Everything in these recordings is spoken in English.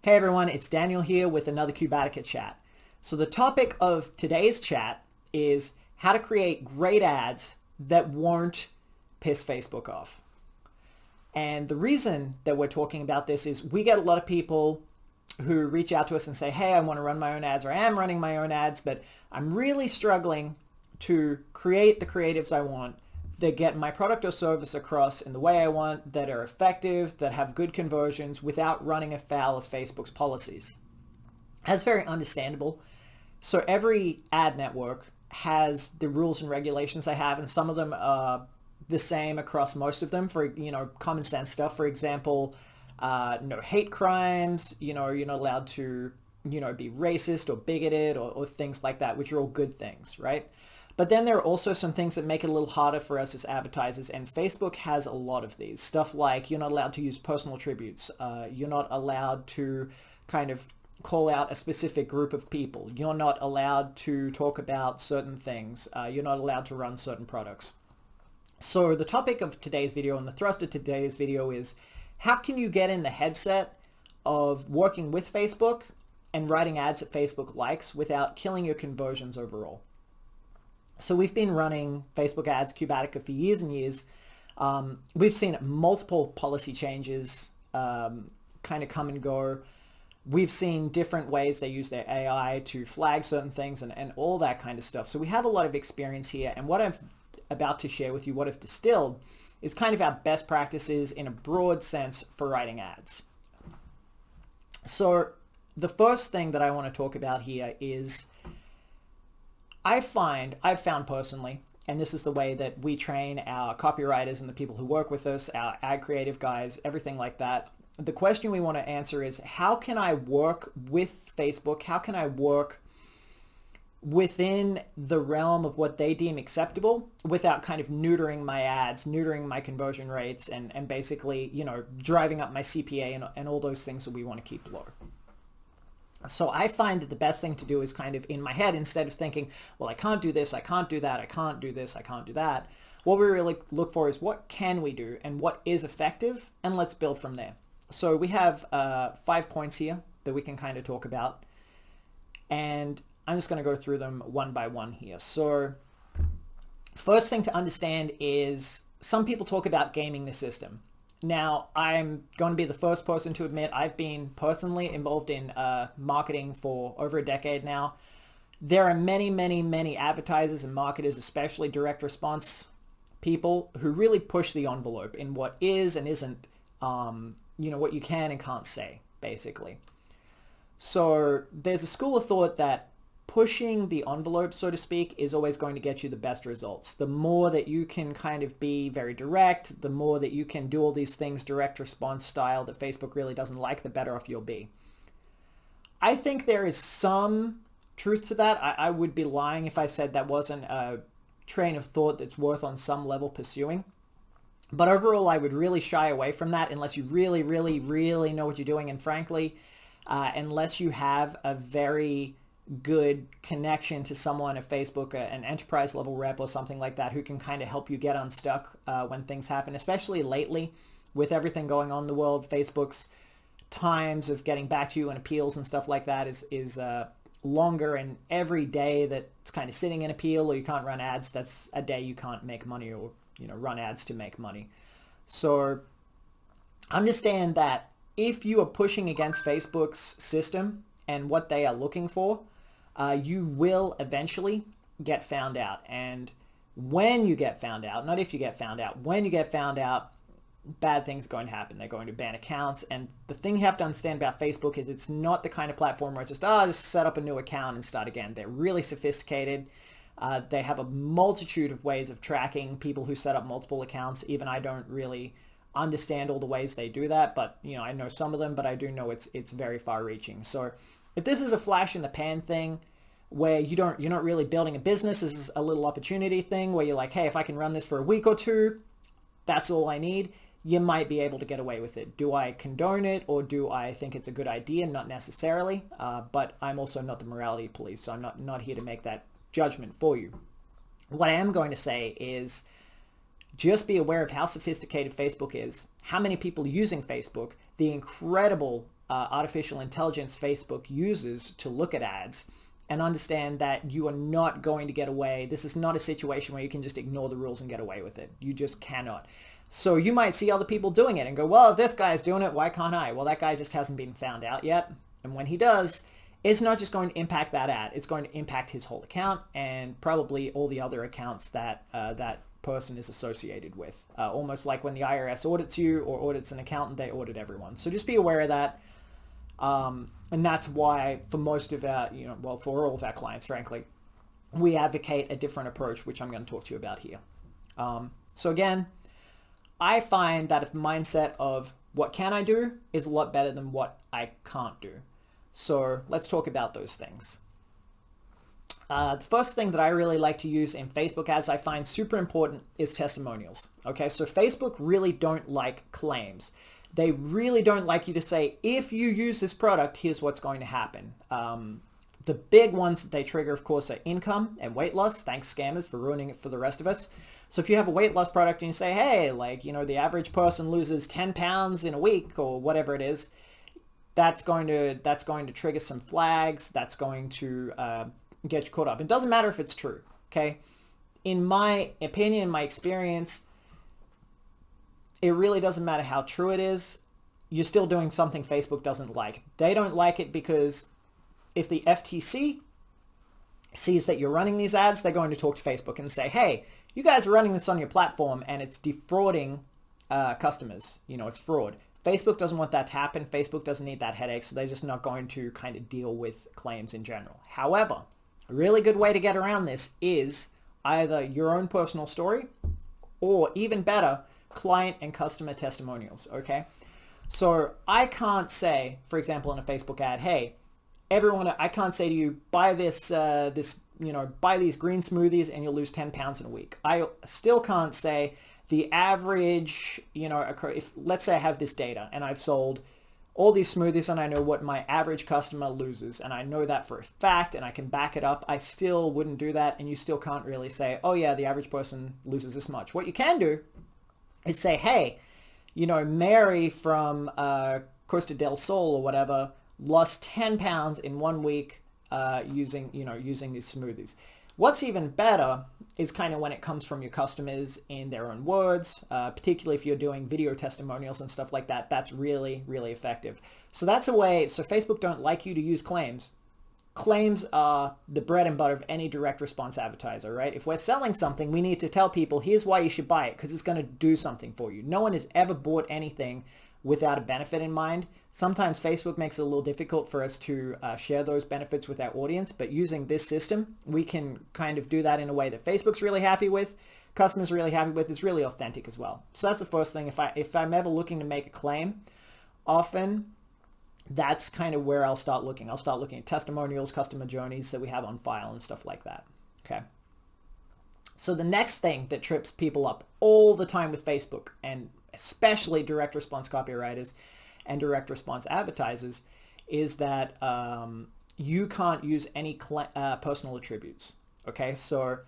Hey everyone, it's Daniel here with another Cubatica chat. So the topic of today's chat is how to create great ads that won't piss Facebook off. And the reason that we're talking about this is we get a lot of people who reach out to us and say, hey, I want to run my own ads, or I am running my own ads, but I'm really struggling to create the creatives I want that get my product or service across in the way I want, that are effective, that have good conversions without running afoul of Facebook's policies. That's very understandable. So every ad network has the rules and regulations they have, and some of them are the same across most of them for, common sense stuff. For example, no hate crimes, you're not allowed to, be racist or bigoted or things like that, which are all good things, right? But then there are also some things that make it a little harder for us as advertisers, and Facebook has a lot of these. Stuff like you're not allowed to use personal attributes. You're not allowed to kind of call out a specific group of people. You're not allowed to talk about certain things. You're not allowed to run certain products. So the topic of today's video and the thrust of today's video is how can you get in the headset of working with Facebook and writing ads that Facebook likes without killing your conversions overall? So we've been running Facebook ads, Cubatica, for years and years. We've seen multiple policy changes kind of come and go. We've seen different ways they use their AI to flag certain things and all that kind of stuff. So we have a lot of experience here. And what I'm about to share with you, what I've distilled, is kind of our best practices in a broad sense for writing ads. So the first thing that I want to talk about here is I've found personally, and this is the way that we train our copywriters and the people who work with us, our ad creative guys, everything like that. The question we want to answer is, how can I work with Facebook? How can I work within the realm of what they deem acceptable without kind of neutering my ads, neutering my conversion rates, and basically, driving up my CPA and all those things that we want to keep low. So I find that the best thing to do is kind of in my head, instead of thinking, well, I can't do this, I can't do that, I can't do this, I can't do that. What we really look for is what can we do and what is effective, and let's build from there. So we have 5 points here that we can kind of talk about, and I'm just going to go through them one by one here. So first thing to understand is some people talk about gaming the system. Now, I'm going to be the first person to admit I've been personally involved in marketing for over a decade now. There are many, many, many advertisers and marketers, especially direct response people, who really push the envelope in what is and isn't, what you can and can't say, basically. So there's a school of thought that pushing the envelope, so to speak, is always going to get you the best results. The more that you can kind of be very direct, the more that you can do all these things direct response style that Facebook really doesn't like, the better off you'll be. I think there is some truth to that. I would be lying if I said that wasn't a train of thought that's worth on some level pursuing. But overall, I would really shy away from that unless you really, really, really know what you're doing. And frankly, unless you have a very good connection to someone at Facebook, an enterprise level rep or something like that, who can kind of help you get unstuck when things happen, especially lately with everything going on in the world. Facebook's times of getting back to you and appeals and stuff like that is longer, and every day that's kind of sitting in appeal or you can't run ads, that's a day you can't make money or run ads to make money. So understand that if you are pushing against Facebook's system and what they are looking for, you will eventually get found out. And when you get found out, not if you get found out, when you get found out, bad things are going to happen. They're going to ban accounts. And the thing you have to understand about Facebook is it's not the kind of platform where it's just set up a new account and start again. They're really sophisticated. They have a multitude of ways of tracking people who set up multiple accounts. Even I don't really understand all the ways they do that, but I know some of them, but I do know it's very far reaching. So if this is a flash in the pan thing where you're not really building a business, this is a little opportunity thing where you're like, hey, if I can run this for a week or two, that's all I need, you might be able to get away with it. Do I condone it, or do I think it's a good idea? Not necessarily, but I'm also not the morality police, so I'm not here to make that judgment for you. What I am going to say is just be aware of how sophisticated Facebook is, how many people using Facebook, the incredible artificial intelligence Facebook uses to look at ads and understand that you are not going to get away. This is not a situation where you can just ignore the rules and get away with it. You just cannot. So you might see other people doing it and go, well, if this guy's doing it, why can't I? Well, that guy just hasn't been found out yet. And when he does, it's not just going to impact that ad. It's going to impact his whole account and probably all the other accounts that that person is associated with. Almost like when the IRS audits you or audits an accountant, they audit everyone. So just be aware of that. And that's why for most of our, well, for all of our clients, frankly, we advocate a different approach, which I'm going to talk to you about here. So again, I find that a mindset of what can I do is a lot better than what I can't do. So let's talk about those things. The first thing that I really like to use in Facebook ads I find super important is testimonials. Okay, so Facebook really don't like claims. They really don't like you to say, if you use this product, here's what's going to happen. The big ones that they trigger, of course, are income and weight loss. Thanks, scammers, for ruining it for the rest of us. So if you have a weight loss product and you say, hey, like, the average person loses 10 pounds in a week or whatever it is, that's going to trigger some flags. That's going to get you caught up. It doesn't matter if it's true, okay? In my opinion, my experience, it really doesn't matter how true it is. You're still doing something Facebook doesn't like. They don't like it because if the FTC sees that you're running these ads, they're going to talk to Facebook and say, hey, you guys are running this on your platform and it's defrauding customers. It's fraud. Facebook doesn't want that to happen. Facebook doesn't need that headache, so they're just not going to kind of deal with claims in general. However, a really good way to get around this is either your own personal story or, even better, client and customer testimonials, okay? So I can't say, for example, in a Facebook ad, hey, everyone, I can't say to you, buy this, buy these green smoothies and you'll lose 10 pounds in a week. I still can't say the average, if let's say I have this data and I've sold all these smoothies and I know what my average customer loses and I know that for a fact and I can back it up, I still wouldn't do that, and you still can't really say, oh yeah, the average person loses this much. What you can do is say, hey, Mary from Costa del Sol or whatever lost 10 pounds in 1 week using these smoothies. What's even better is kind of when it comes from your customers in their own words, particularly if you're doing video testimonials and stuff like that. That's really, really effective. So that's a way. So Facebook don't like you to use claims. Claims are the bread and butter of any direct response advertiser, right? If we're selling something, we need to tell people, here's why you should buy it, because it's going to do something for you. No one has ever bought anything without a benefit in mind. Sometimes Facebook makes it a little difficult for us to share those benefits with our audience, but using this system, we can kind of do that in a way that Facebook's really happy with, customers are really happy with, is really authentic as well. So that's the first thing. If I'm ever looking to make a claim, often that's kind of where I'll start looking. I'll start looking at testimonials, customer journeys that we have on file and stuff like that. Okay. So the next thing that trips people up all the time with Facebook, and especially direct response copywriters and direct response advertisers, is that you can't use any personal attributes. Okay, so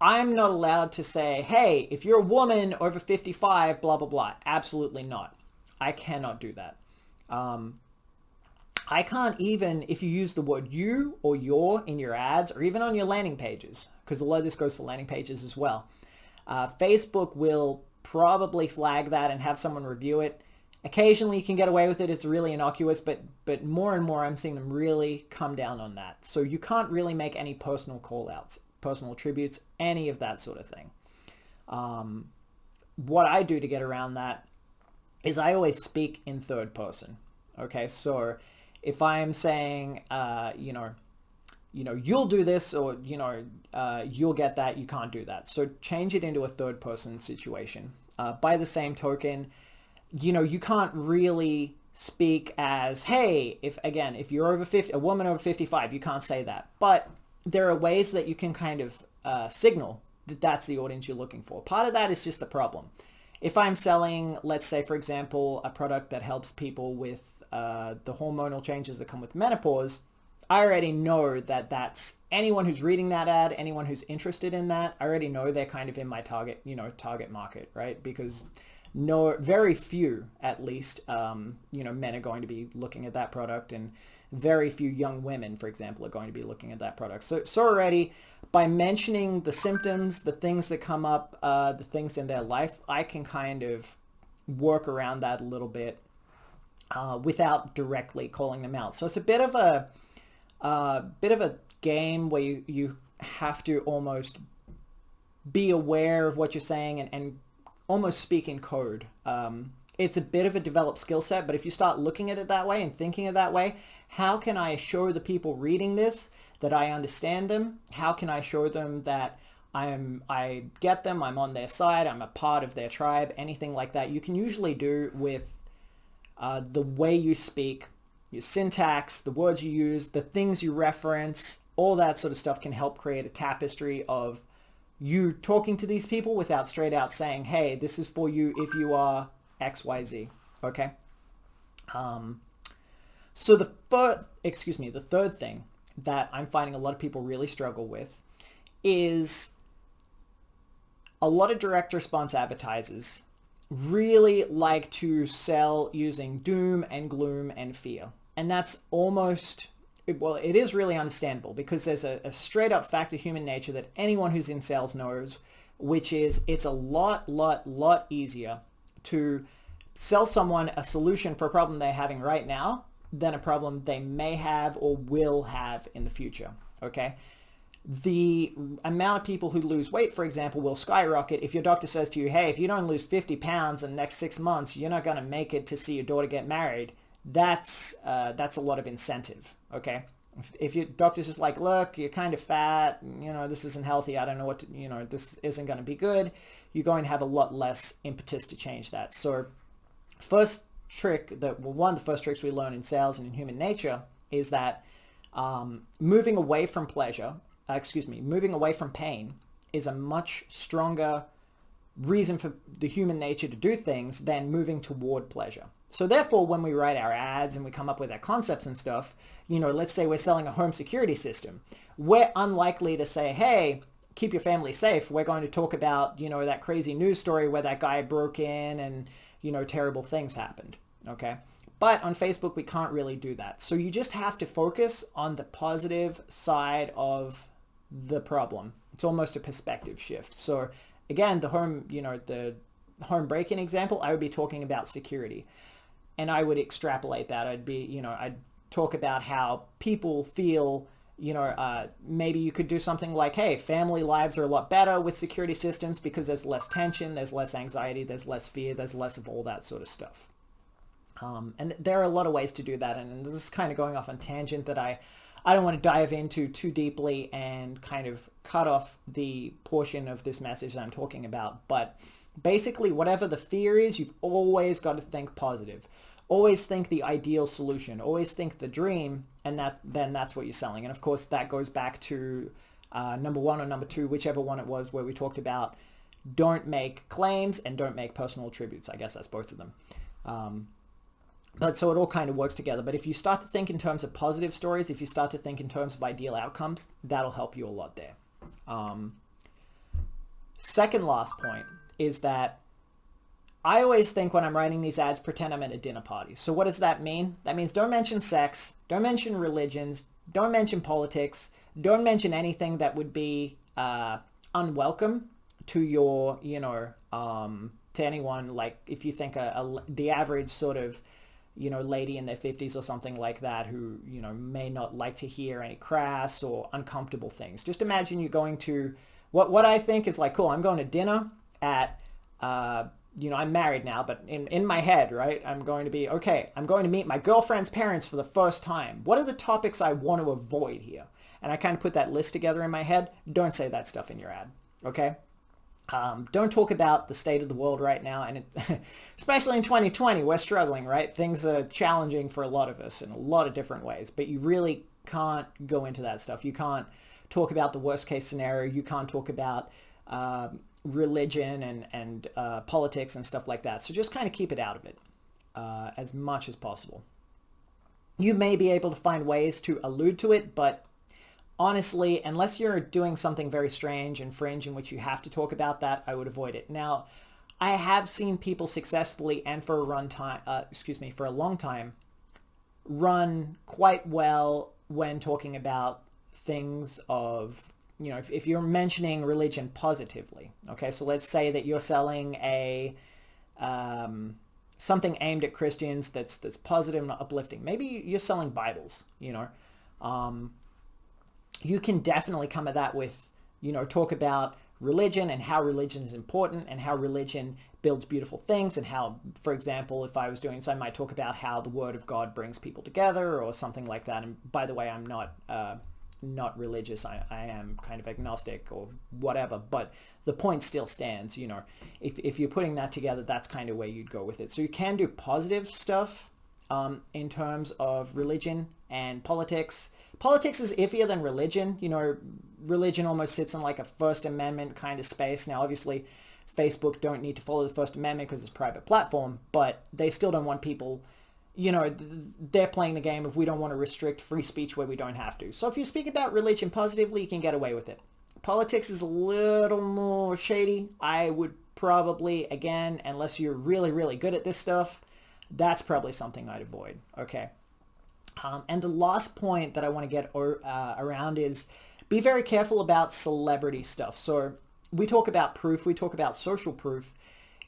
I'm not allowed to say, hey, if you're a woman over 55, blah, blah, blah. Absolutely not. I cannot do that. I can't even, if you use the word you or your in your ads or even on your landing pages, because a lot of this goes for landing pages as well. Facebook will probably flag that and have someone review it. Occasionally you can get away with it. It's really innocuous, but more and more I'm seeing them really come down on that. So you can't really make any personal call outs, personal attributes, any of that sort of thing. What I do to get around that is I always speak in third person. Okay, so if I'm saying, you'll do this, or, you'll get that, you can't do that. So change it into a third person situation. By the same token, you can't really speak as, hey, if you're over 50, a woman over 55, you can't say that. But there are ways that you can kind of signal that that's the audience you're looking for. Part of that is just the problem. If I'm selling, let's say, for example, a product that helps people with the hormonal changes that come with menopause, I already know that that's anyone who's reading that ad, anyone who's interested in that, I already know they're kind of in my target market, right? Because no, very few, at least, men are going to be looking at that product, and very few young women, for example, are going to be looking at that product. So already, by mentioning the symptoms, the things that come up, the things in their life, I can kind of work around that a little bit without directly calling them out. So it's a bit of a game where you have to almost be aware of what you're saying and almost speak in code. It's a bit of a developed skill set, but if you start looking at it that way and thinking of that way, how can I show the people reading this that I understand them? How can I show them that I get them, I'm on their side, I'm a part of their tribe, anything like that? You can usually do with the way you speak, your syntax, the words you use, the things you reference, all that sort of stuff can help create a tapestry of you talking to these people without straight out saying, hey, this is for you if you are XYZ, okay? So the third thing that I'm finding a lot of people really struggle with is a lot of direct response advertisers really like to sell using doom and gloom and fear. And that's almost, well, it is really understandable because there's a straight up fact of human nature that anyone who's in sales knows, which is it's a lot easier to sell someone a solution for a problem they're having right now than a problem they may have or will have in the future, okay? The amount of people who lose weight, for example, will skyrocket if your doctor says to you, hey, if you don't lose 50 pounds in the next 6 months, you're not going to make it to see your daughter get married. That's a lot of incentive, okay? If your doctor's just like, look, you're kind of fat, this isn't healthy, I don't know what to, this isn't going to be good, you're going to have a lot less impetus to change that. So one of the first tricks we learn in sales and in human nature is that moving away from pain is a much stronger reason for the human nature to do things than moving toward pleasure. So therefore, when we write our ads and we come up with our concepts and stuff, let's say we're selling a home security system, we're unlikely to say, hey, keep your family safe. We're going to talk about, that crazy news story where that guy broke in and, terrible things happened. Okay. But on Facebook, we can't really do that. So you just have to focus on the positive side of the problem. It's almost a perspective shift. So again, the home break-in example, I would be talking about security. And I would extrapolate that. I'd talk about how people feel, maybe you could do something like, hey, family lives are a lot better with security systems because there's less tension, there's less anxiety, there's less fear, there's less of all that sort of stuff. And there are a lot of ways to do that. And this is kind of going off on tangent that I don't want to dive into too deeply and kind of cut off the portion of this message that I'm talking about. But basically, whatever the fear is, you've always got to think positive. Always think the ideal solution. Always think the dream, and then that's what you're selling. And of course, that goes back to number 1 or number 2, whichever one it was, where we talked about don't make claims and don't make personal attributes. I guess that's both of them. But so it all kind of works together. But if you start to think in terms of positive stories, if you start to think in terms of ideal outcomes, that'll help you a lot there. Second last point is that I always think when I'm writing these ads, pretend I'm at a dinner party. So what does that mean? That means don't mention sex, don't mention religions, don't mention politics, don't mention anything that would be unwelcome to your, to anyone. Like if you think the average sort of, lady in their 50s or something like that who, may not like to hear any crass or uncomfortable things. Just imagine you're going to, what I think is like, cool, I'm going to dinner at, I'm married now, but in my head, right, I'm going to meet my girlfriend's parents for the first time. What are the topics I want to avoid here? And I kind of put that list together in my head. Don't say that stuff in your ad, okay? Don't talk about the state of the world right now, and especially in 2020, we're struggling, right? Things are challenging for a lot of us in a lot of different ways, but you really can't go into that stuff. You can't talk about the worst case scenario. You can't talk about religion and politics and stuff like that. So just kind of keep it out of it as much as possible. You may be able to find ways to allude to it, but honestly, unless you're doing something very strange and fringe in which you have to talk about that, I would avoid it. Now, I have seen people successfully and for a long time, run quite well when talking about things of, if you're mentioning religion positively. Okay, so let's say that you're selling a something aimed at Christians that's positive and uplifting. Maybe you're selling Bibles. You can definitely come at that with, talk about religion and how religion is important and how religion builds beautiful things, and how, for example, if I was doing so, I might talk about how the Word of God brings people together or something like that. And by the way, I'm not religious. I am kind of agnostic or whatever, but the point still stands. If you're putting that together, that's kind of where you'd go with it. So you can do positive stuff in terms of religion and politics. Politics is iffier than religion. Religion almost sits in like a First Amendment kind of space. Now, obviously, Facebook don't need to follow the First Amendment because it's a private platform, but they still don't want people, they're playing the game of we don't want to restrict free speech where we don't have to. So if you speak about religion positively, you can get away with it. Politics is a little more shady. I would probably, again, unless you're really, really good at this stuff, that's probably something I'd avoid. Okay. And the last point that I want to get around is be very careful about celebrity stuff. So we talk about proof, we talk about social proof.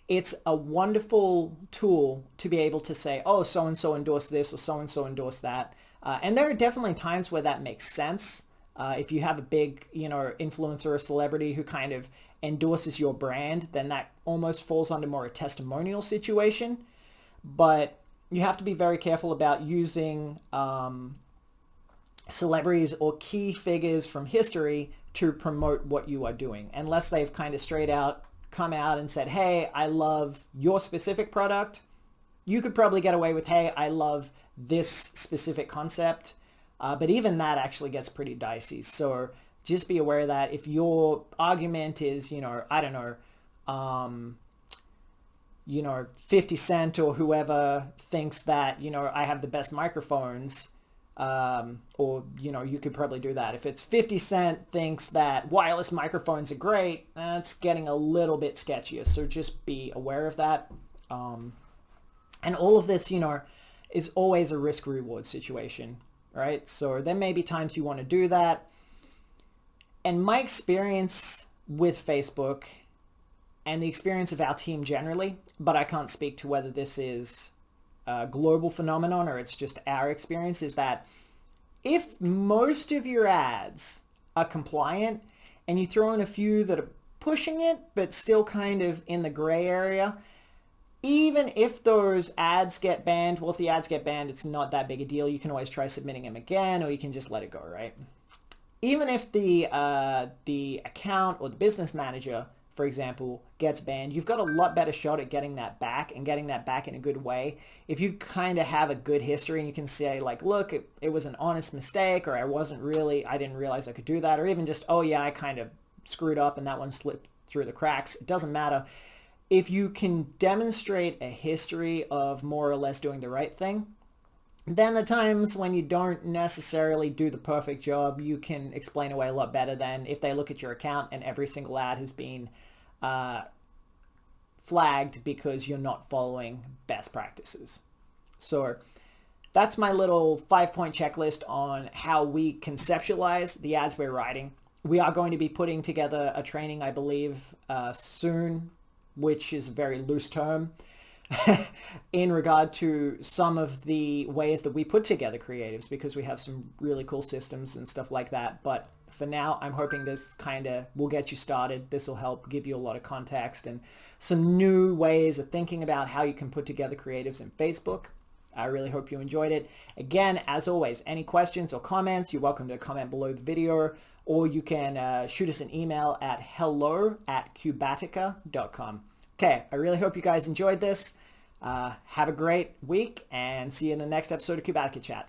It's a wonderful tool to be able to say, oh, so-and-so endorsed this or so-and-so endorsed that. And there are definitely times where that makes sense. If you have a big, influencer or celebrity who kind of endorses your brand, then that almost falls under more a testimonial situation. But you have to be very careful about using celebrities or key figures from history to promote what you are doing, unless they've kind of straight out come out and said, hey, I love your specific product. You could probably get away with, hey, I love this specific concept. But even that actually gets pretty dicey. So just be aware of that. If your argument is, I don't know, 50 Cent or whoever thinks that, I have the best microphones, or, you could probably do that. If it's 50 Cent thinks that wireless microphones are great, that's getting a little bit sketchier. So just be aware of that. And all of this, is always a risk-reward situation, right? So there may be times you want to do that. And my experience with Facebook and the experience of our team generally, but I can't speak to whether this is a global phenomenon or it's just our experience, is that if most of your ads are compliant and you throw in a few that are pushing it but still kind of in the gray area, even if those ads get banned, well, if the ads get banned, it's not that big a deal. You can always try submitting them again, or you can just let it go, right? Even if the account or the business manager, for example, gets banned, you've got a lot better shot at getting that back and getting that back in a good way. If you kind of have a good history and you can say like, look, it was an honest mistake, or I didn't realize I could do that, or even just, oh yeah, I kind of screwed up and that one slipped through the cracks. It doesn't matter. If you can demonstrate a history of more or less doing the right thing, then the times when you don't necessarily do the perfect job, you can explain away a lot better than if they look at your account and every single ad has been flagged because you're not following best practices. So that's my little 5-point checklist on how we conceptualize the ads we're writing. We are going to be putting together a training, I believe, soon, which is a very loose term, in regard to some of the ways that we put together creatives, because we have some really cool systems and stuff like that. But for now, I'm hoping this kind of will get you started. This will help give you a lot of context and some new ways of thinking about how you can put together creatives in Facebook. I really hope you enjoyed it. Again, as always, any questions or comments, you're welcome to comment below the video, or you can shoot us an email at hello@cubatica.com. Okay, I really hope you guys enjoyed this. Have a great week and see you in the next episode of Cubatica Chat.